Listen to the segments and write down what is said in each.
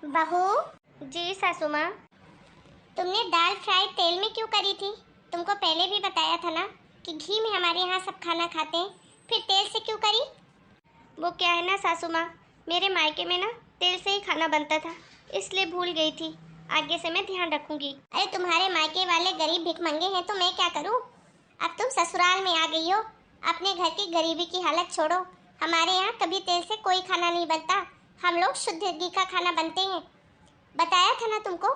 बहू, जी सासू माँ। तुमने दाल फ्राई तेल में क्यों करी थी? तुमको पहले भी बताया था ना कि घी में हमारे यहाँ सब खाना खाते हैं, फिर तेल से क्यों करी? वो क्या है ना सासू माँ, मेरे मायके में ना तेल से ही खाना बनता था, इसलिए भूल गई थी। आगे से मैं ध्यान रखूंगी। अरे तुम्हारे मायके वाले गरीब भिखमंगे हैं तो मैं क्या करूँ? अब तुम ससुराल में आ गई हो, अपने घर की गरीबी की हालत छोड़ो। हमारे यहाँ कभी तेल से कोई खाना नहीं बनता, हम लोग शुद्ध घी का खाना बनते हैं। बताया था ना तुमको,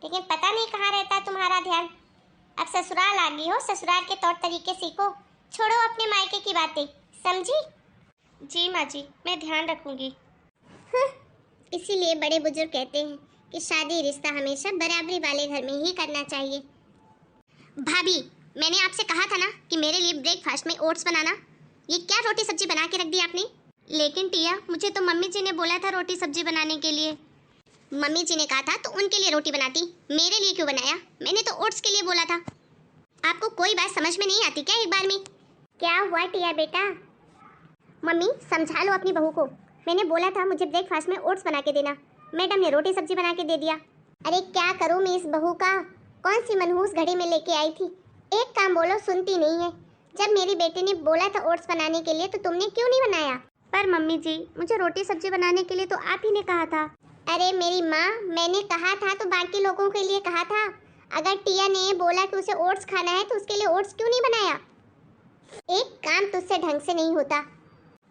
लेकिन पता नहीं कहाँ रहता तुम्हारा ध्यान। अब ससुराल आ गई हो, ससुराल के तौर तरीके सीखो, छोड़ो अपने मायके की बातें, समझी? जी माँ जी, मैं ध्यान रखूंगी। इसीलिए बड़े बुजुर्ग कहते हैं कि शादी रिश्ता हमेशा बराबरी वाले घर में ही करना चाहिए। भाभी, मैंने आपसे कहा था ना कि मेरे लिए ब्रेकफास्ट में ओट्स बनाना। ये क्या रोटी सब्जी बना के रख दी आपने? लेकिन टिया, मुझे तो मम्मी जी ने बोला था रोटी सब्जी बनाने के लिए। मम्मी जी ने कहा था तो उनके लिए रोटी बनाती, मेरे लिए क्यों बनाया? मैंने तो ओट्स के लिए बोला था। आपको कोई बात समझ में नहीं आती क्या एक बार में? क्या हुआ टिया बेटा? मम्मी समझा लो अपनी बहू को। मैंने बोला था मुझे ब्रेकफास्ट में ओट्स बना के देना, मैडम ने रोटी सब्जी बना के दे दिया। अरे क्या करूँ मैं इस बहू का? कौन सी मनहूस घड़ी में लेके आई थी? एक काम बोलो सुनती नहीं है। जब मेरी बेटी ने बोला था ओट्स बनाने के लिए तो तुमने क्यों नहीं बनाया? पर मम्मी जी, मुझे रोटी सब्जी बनाने के लिए तो आप ही ने कहा था। अरे मेरी माँ, मैंने कहा था तो बाकी लोगों के लिए कहा था। अगर टिया ने बोला कि उसे ओट्स खाना है तो उसके लिए ओट्स क्यों नहीं बनाया? एक काम तुझसे ढंग से नहीं होता।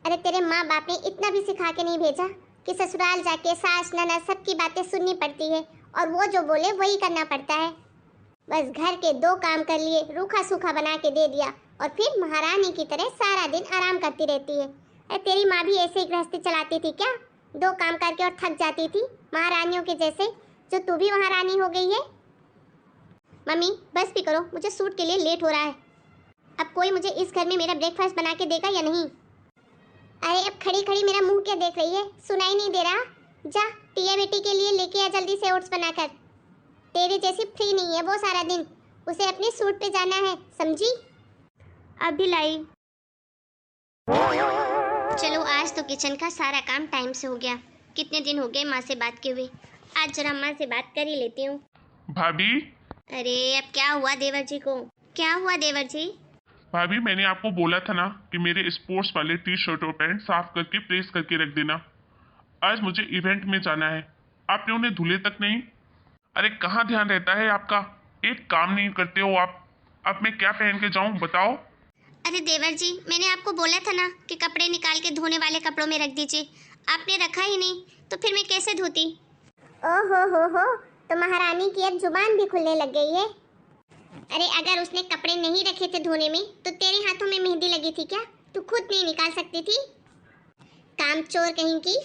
अरे तेरे माँ बाप ने इतना भी सिखा के नहीं भेजा कि ससुराल जाके सास ननद सबकी बातें सुननी पड़ती है और वो जो बोले वही करना पड़ता है। बस घर के दो काम कर लिए, रूखा सूखा बना के दे दिया और फिर महारानी की तरह सारा दिन आराम करती रहती है। अरे तेरी माँ भी ऐसे ही गृहस्थी चलाती थी क्या? दो काम करके और थक जाती थी महारानियों के जैसे, जो तू भी महारानी हो गई है। मम्मी बस भी करो, मुझे सूट के लिए लेट हो रहा है। अब कोई मुझे इस घर में मेरा ब्रेकफास्ट बना के देगा या नहीं? अरे अब खड़ी खड़ी मेरा मुंह क्या देख रही है? सुनाई नहीं दे रहा? जा टिया बेटी के लिए लेके आ जल्दी से ओट्स बनाकर। तेरी जैसी फ्री नहीं है वो सारा दिन, उसे अपने सूट पे जाना है, समझी? अभी लाई। चलो, आज तो किचन का सारा काम टाइम से हो गया। कितने दिन हो गए माँ से बात किए हुए, आज जरा माँ से बात कर ही लेती हूँ। भाभी। अरे अब क्या हुआ देवर जी को? क्या हुआ देवर जी? भाभी, मैंने आपको बोला था ना कि मेरे स्पोर्ट्स वाले टी शर्ट और पैंट साफ करके प्रेस करके रख देना। आज मुझे इवेंट में जाना है, आपने उन्हें धुले तक नहीं। अरे कहाँ ध्यान रहता है आपका? एक काम नहीं करते हो आप। अब मैं क्या पहन के जाऊं बताओ? अरे देवर जी, मैंने आपको बोला था ना कि कपड़े निकाल के धोने वाले कपड़ों में रख दीजिए, आपने रखा ही नहीं, तो फिर मैं कैसे धोती? ओहो हो, तो महारानी की अब जुबान भी खुलने लग गई है। अरे अगर उसने कपड़े नहीं रखे थे धोने में तो तेरे हाथों में मेहंदी लगी थी क्या? तू खुद नहीं निकाल सकती थी? कामचोर कहीं की।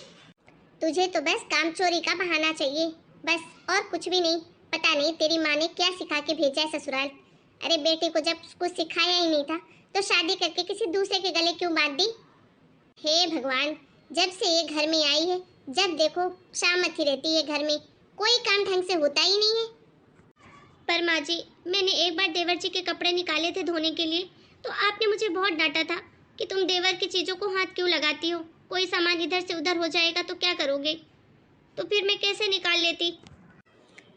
तुझे तो बस कामचोरी का बहाना चाहिए, बस और कुछ भी नहीं। पता नहीं तेरी माँ ने क्या सिखा के भेजा है ससुराल। अरे बेटे को जब कुछ सिखाया ही नहीं था तो शादी करके किसी दूसरे के गले क्यों बांध दी? हे भगवान, जब से ये घर में आई है जब देखो शामत ही रहती है घर में, कोई काम ढंग से होता ही नहीं है। पर माँ जी, मैंने एक बार देवर जी के कपड़े निकाले थे धोने के लिए, तो आपने मुझे बहुत डांटा था कि तुम देवर की चीज़ों को हाथ क्यों लगाती हो, कोई सामान इधर से उधर हो जाएगा तो क्या करोगे? तो फिर मैं कैसे निकाल लेती?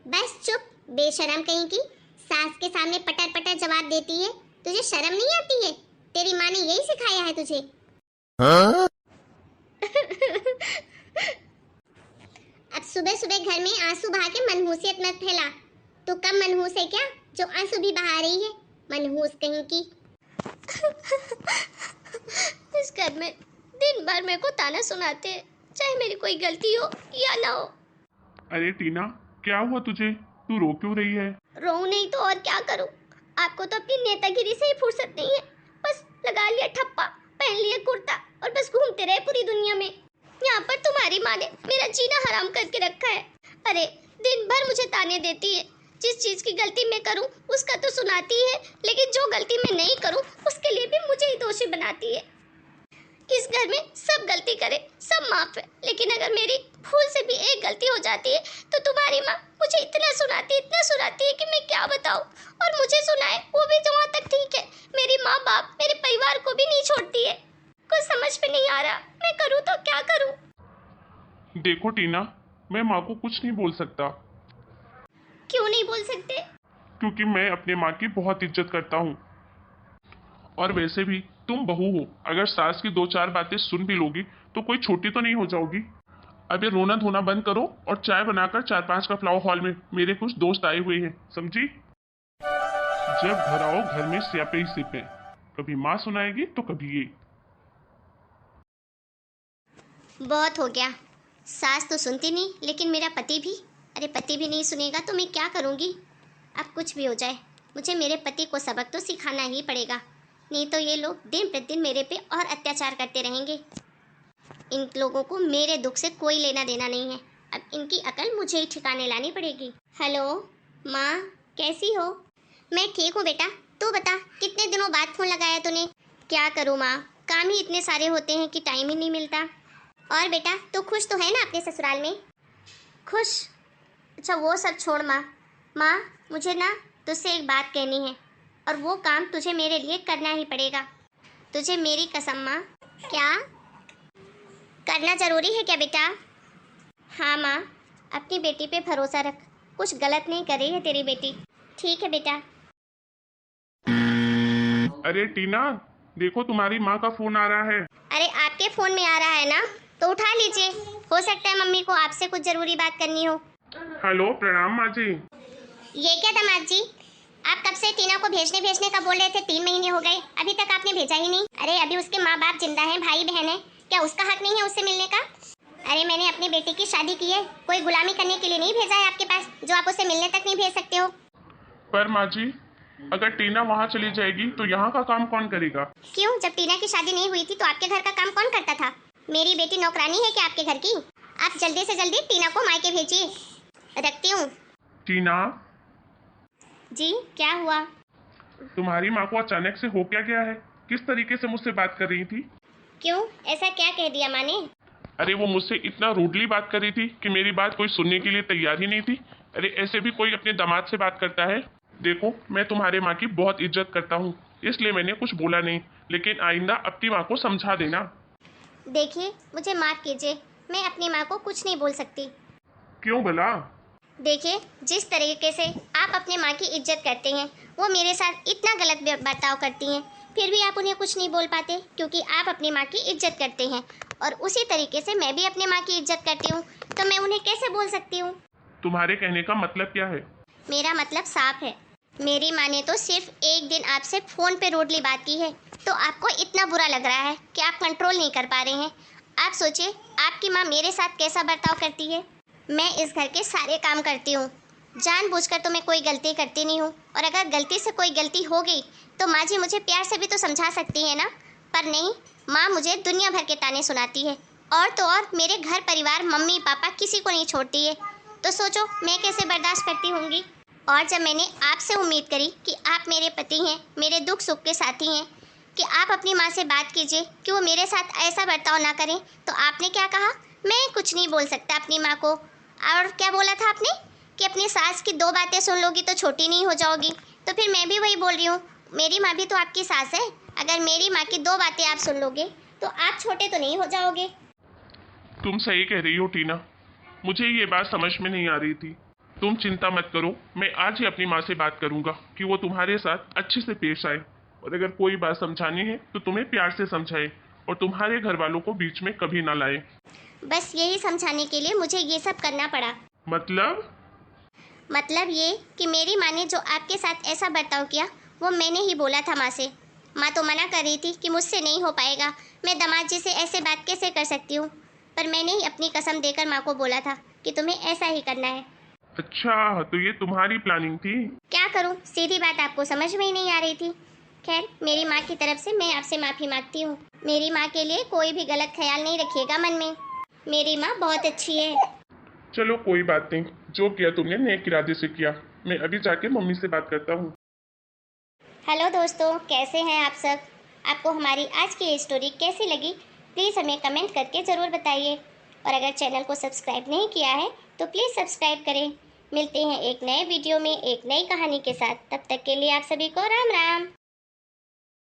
बस चुप, बेशरम कहीं की। सास के सामने पटर पटर जवाब देती है, तुझे शर्म नहीं आती है? तेरी माँ ने यही सिखाया है तुझे? हाँ? अब सुबह सुबह घर में आंसू बहा के मनहूसियत मत फैला। तू कम मनहूस है क्या जो आंसू भी बहा रही है? मनहूस कहीं की। इस घर में दिन भर मेरे को ताना सुनाते हैं, चाहे मेरी कोई गलती हो या ना हो। अरे टीना, क्या हुआ तुझे? तू रो क्यों रही है? रोऊं नहीं तो और क्या करूं? आपको तो अपनी नेतागिरी से ही फुर्सत नहीं है, बस लगा लिया ठप्पा, पहन लिया कुर्ता और बस घूमते रहे पूरी दुनिया में। यहाँ पर तुम्हारी माँ ने मेरा जीना हराम करके रखा है। अरे दिन भर मुझे ताने देती है, जिस चीज की गलती मैं करूं उसका तो सुनाती है, लेकिन जो गलती मैं नहीं करूं उसके लिए भी मुझे ही दोषी बनाती है। इस घर में सब गलती करे, सब माफ है, लेकिन अगर मेरी भूल से भी एक गलती हो जाती है तो तुम्हारी माँ मुझे इतना सुनाती है कि मैं क्या बताऊं। और मुझे सुनाए वो भी जहाँ तक ठीक है, मेरी माँ बाप मेरे परिवार को भी नहीं छोड़ती है। कुछ समझ में नहीं आ रहा, मैं करूँ तो क्या करूँ? देखो टीना, मैं माँ को कुछ नहीं बोल सकता, क्यों नहीं बोल सकते? क्योंकि मैं अपने माँ की बहुत इज्जत करता हूँ। और वैसे भी तुम बहू हो, अगर सास की दो चार बातें सुन भी लोगी तो कोई छोटी तो नहीं हो जाओगी। अब ये रोना धोना बंद करो और चाय बनाकर 4-5 कप लाओ हॉल में, मेरे कुछ दोस्त आए हुए हैं, समझी? जब घर आओ घर में स्यापे ही सिपे, कभी माँ सुनाएगी तो कभी ये। बहुत हो गया, सास तो सुनती नहीं लेकिन मेरा पति भी, अरे पति भी नहीं सुनेगा तो मैं क्या करूँगी। अब कुछ भी हो जाए मुझे मेरे पति को सबक तो सिखाना ही पड़ेगा, नहीं तो ये लोग दिन प्रतिदिन मेरे पे और अत्याचार करते रहेंगे। इन लोगों को मेरे दुख से कोई लेना देना नहीं है, अब इनकी अकल मुझे ही ठिकाने लानी पड़ेगी। हेलो माँ, कैसी हो? मैं ठीक हूँ बेटा, तू बता कितने दिनों बाद फ़ोन लगाया तूने? क्या करूँ माँ, काम ही इतने सारे होते हैं कि टाइम ही नहीं मिलता। और बेटा तू खुश तो है ना अपने ससुराल में? खुश? अच्छा वो सब छोड़ माँ। माँ मुझे ना तुझसे एक बात कहनी है, और वो काम तुझे मेरे लिए करना ही पड़ेगा, तुझे मेरी कसम माँ। क्या करना ज़रूरी है क्या बेटा? हाँ माँ, अपनी बेटी पे भरोसा रख, कुछ गलत नहीं कर रही है तेरी बेटी। ठीक है बेटा। अरे टीना, देखो तुम्हारी माँ का फोन आ रहा है। अरे आपके फ़ोन में आ रहा है ना, तो उठा लीजिए, हो सकता है मम्मी को आपसे कुछ ज़रूरी बात करनी हो। हेलो, प्रणाम माँ जी। ये क्या दामाद जी, आप कब से टीना को भेजने का बोल रहे थे? 3 महीने हो गए, अभी तक आपने भेजा ही नहीं। अरे अभी उसके माँ बाप जिंदा हैं, भाई बहन है, क्या उसका हक नहीं है उससे मिलने का? अरे मैंने अपनी बेटी की शादी की है, कोई गुलामी करने के लिए नहीं भेजा है आपके पास, जो आप उसे मिलने तक नहीं भेज सकते हो। पर माँ जी, अगर टीना वहाँ चली जाएगी तो यहाँ का काम कौन करेगा? क्यों, जब टीना की शादी नहीं हुई थी तो आपके घर का काम कौन करता था? मेरी बेटी नौकरानी है क्या आपके घर की? आप जल्दी से जल्दी टीना को मायके भेजिए। रखती हूँ। टीना, जी क्या हुआ? तुम्हारी माँ को अचानक से हो क्या गया है? किस तरीके से मुझसे बात कर रही थी? क्यों, ऐसा क्या कह दिया माँ ने? अरे वो मुझसे इतना रूडली बात कर रही थी कि मेरी बात कोई सुनने के लिए तैयार ही नहीं थी। अरे ऐसे भी कोई अपने दामाद से बात करता है? देखो, मैं तुम्हारे माँ की बहुत इज्जत करता हूँ, इसलिए मैंने कुछ बोला नहीं, लेकिन आइंदा अपनी माँ को समझा देना। देखिए मुझे माफ़ कीजिए, मैं अपनी माँ को कुछ नहीं बोल सकती। क्यों भला? देखिए जिस तरीके से आप अपने माँ की इज्जत करते हैं, वो मेरे साथ इतना गलत बर्ताव करती हैं, फिर भी आप उन्हें कुछ नहीं बोल पाते क्योंकि आप अपनी माँ की इज्जत करते हैं, और उसी तरीके से मैं भी अपनी माँ की इज्जत करती हूँ, तो मैं उन्हें कैसे बोल सकती हूँ? तुम्हारे कहने का मतलब क्या है? मेरा मतलब साफ है, मेरी माँ ने तो सिर्फ एक दिन आपसे फ़ोन पे रूडली बात की है, तो आपको इतना बुरा लग रहा है कि आप कंट्रोल नहीं कर पा रहे हैं। आप सोचिए आपकी माँ मेरे साथ कैसा बर्ताव करती है। मैं इस घर के सारे काम करती हूँ, जानबूझकर तो मैं कोई गलती करती नहीं हूँ, और अगर गलती से कोई गलती हो गई तो माँ जी मुझे प्यार से भी तो समझा सकती है ना, पर नहीं, माँ मुझे दुनिया भर के ताने सुनाती है, और तो और मेरे घर परिवार मम्मी पापा किसी को नहीं छोड़ती है, तो सोचो मैं कैसे बर्दाश्त करती होंगी। और जब मैंने आपसे उम्मीद करी कि आप मेरे पति हैं, मेरे दुख सुख के साथी हैं, कि आप अपनी माँ से बात कीजिए कि वो मेरे साथ ऐसा बर्ताव ना करें, तो आपने क्या कहा? मैं कुछ नहीं बोल सकता अपनी माँ को। और क्या बोला था आपने कि अपनी सास की 2 बातें सुन लोगी तो छोटी नहीं हो जाओगी, तो फिर मैं भी वही बोल रही हूँ, मेरी माँ भी तो आपकी सास है, अगर मेरी माँ की 2 बातें आप सुन लोगे तो आप छोटे तो नहीं हो जाओगे। तुम सही कह रही हो टीना, मुझे ये बात समझ में नहीं आ रही थी। तुम चिंता मत करो, मैं आज ही अपनी माँ से बात करूंगा कि वो तुम्हारे साथ अच्छे से पेश आए, और अगर कोई बात समझानी है तो तुम्हें प्यार से समझाए, और तुम्हारे घर वालों को बीच में कभी ना लाए। बस यही समझाने के लिए मुझे ये सब करना पड़ा। मतलब ये कि मेरी माँ ने जो आपके साथ ऐसा बर्ताव किया वो मैंने ही बोला था माँ से। माँ तो मना कर रही थी कि मुझसे नहीं हो पाएगा, मैं दामाद जी से ऐसे बात कैसे कर सकती हूँ, पर मैंने ही अपनी कसम देकर माँ को बोला था कि तुम्हें ऐसा ही करना है। अच्छा, तो ये तुम्हारी प्लानिंग थी? क्या करूँ, सीधी बात आपको समझ में ही नहीं आ रही थी। खैर मेरी माँ की तरफ से मैं आपसे माफ़ी मांगती हूँ। मेरी माँ के लिए कोई भी गलत ख्याल नहीं रखिएगा मन में, मेरी माँ बहुत अच्छी है। चलो कोई बात नहीं, जो किया तुमने नेक इरादे से किया। मैं अभी जाके मम्मी से बात करता हूँ। हेलो दोस्तों, कैसे हैं आप सब? आपको हमारी आज की ये स्टोरी कैसी लगी प्लीज़ हमें कमेंट करके ज़रूर बताइए, और अगर चैनल को सब्सक्राइब नहीं किया है तो प्लीज़ सब्सक्राइब करें। मिलते हैं एक नए वीडियो में एक नई कहानी के साथ, तब तक के लिए आप सभी को राम राम।